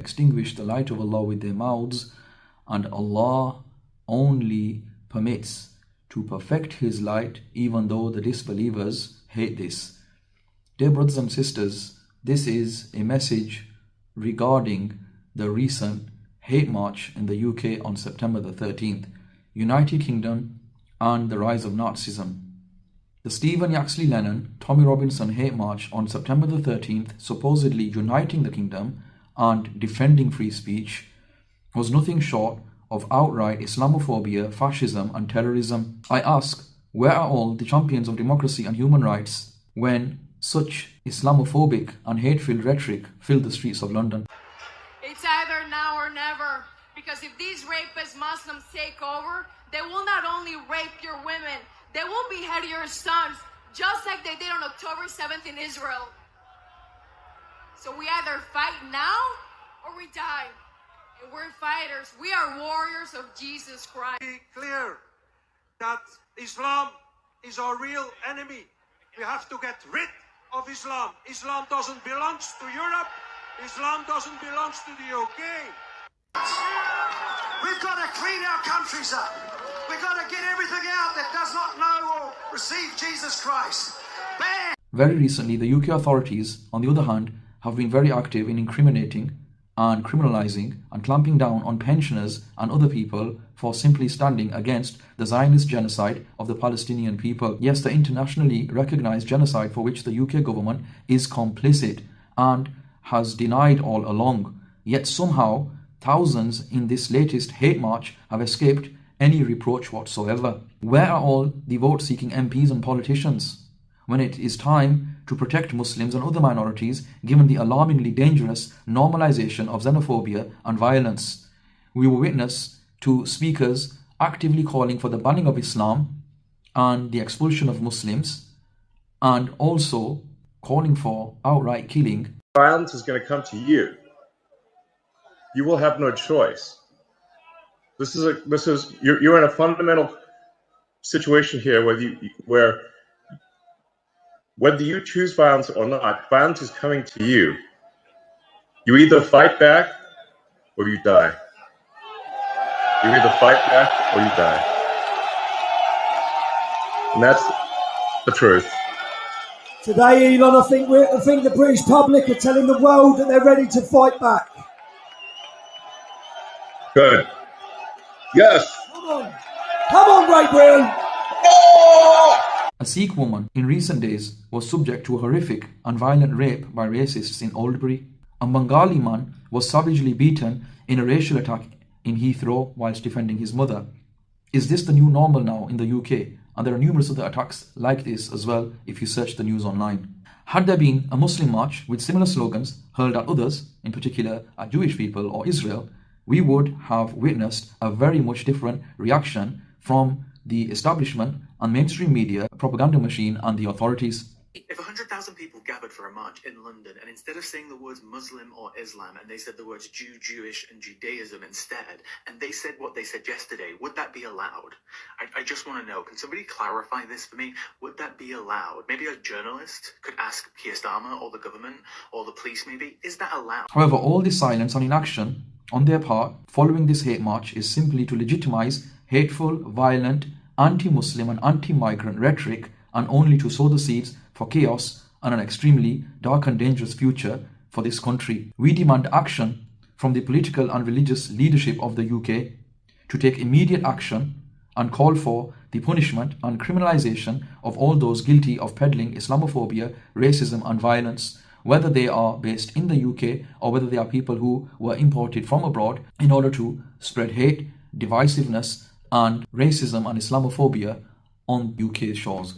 extinguish the light of Allah with their mouths, and Allah only permits to perfect His light even though the disbelievers hate this. Dear brothers and sisters, this is a message regarding the recent hate march in the UK on September the 13th, United Kingdom and the rise of Nazism. The Stephen Yaxley Lennon Tommy Robinson hate march on September the 13th, supposedly uniting the kingdom and defending free speech, was nothing short of outright Islamophobia, fascism and terrorism. I ask, where are all the champions of democracy and human rights when such Islamophobic and hate-filled rhetoric filled the streets of London? It's either now or never, because if these rapist Muslims take over, they will not only rape your women, they will behead your sons, just like they did on October 7th in Israel. So we either fight now or we die. And we're fighters. We are warriors of Jesus Christ. Be clear that Islam is our real enemy. We have to get rid of Islam. Islam doesn't belong to Europe. Islam doesn't belong to the UK. We've got to clean our countries up. We've got to get everything out that does not know or receive Jesus Christ. Ban! Very recently, the UK authorities, on the other hand, have been very active in incriminating and criminalizing and clamping down on pensioners and other people for simply standing against the Zionist genocide of the Palestinian people. Yes, the internationally recognized genocide for which the UK government is complicit and has denied all along. Yet somehow, thousands in this latest hate march have escaped any reproach whatsoever. Where are all the vote-seeking MPs and politicians when it is time to protect Muslims and other minorities given the alarmingly dangerous normalization of xenophobia and violence? We were witness to speakers actively calling for the banning of Islam and the expulsion of Muslims, and also calling for outright killing. Violence is going to come to you. You will have no choice. You're in a fundamental situation here where whether you choose violence or not, violence is coming to you. You either fight back or you die. You either fight back or you die. And that's the truth. Today, Elon, I think the British public are telling the world that they're ready to fight back. Good. Yes. Come on, Great Britain. A Sikh woman in recent days was subject to a horrific and violent rape by racists in Oldbury. A Bengali man was savagely beaten in a racial attack in Heathrow whilst defending his mother. Is this the new normal now in the UK? And there are numerous other attacks like this as well if you search the news online. Had there been a Muslim march with similar slogans hurled at others, in particular at Jewish people or Israel, we would have witnessed a very much different reaction from the establishment and mainstream media, propaganda machine and the authorities. If 100,000 people gathered for a march in London and instead of saying the words Muslim or Islam and they said the words Jew, Jewish and Judaism instead, and they said what they said yesterday, would that be allowed? I just want to know, can somebody clarify this for me? Would that be allowed? Maybe a journalist could ask Keir Starmer or the government or the police maybe, is that allowed? However, all this silence and inaction on their part following this hate march is simply to legitimize hateful, violent, anti-Muslim and anti-migrant rhetoric, and only to sow the seeds for chaos and an extremely dark and dangerous future for this country. We demand action from the political and religious leadership of the UK to take immediate action and call for the punishment and criminalization of all those guilty of peddling Islamophobia, racism and violence, whether they are based in the UK or whether they are people who were imported from abroad in order to spread hate, divisiveness and racism and Islamophobia on UK's shores.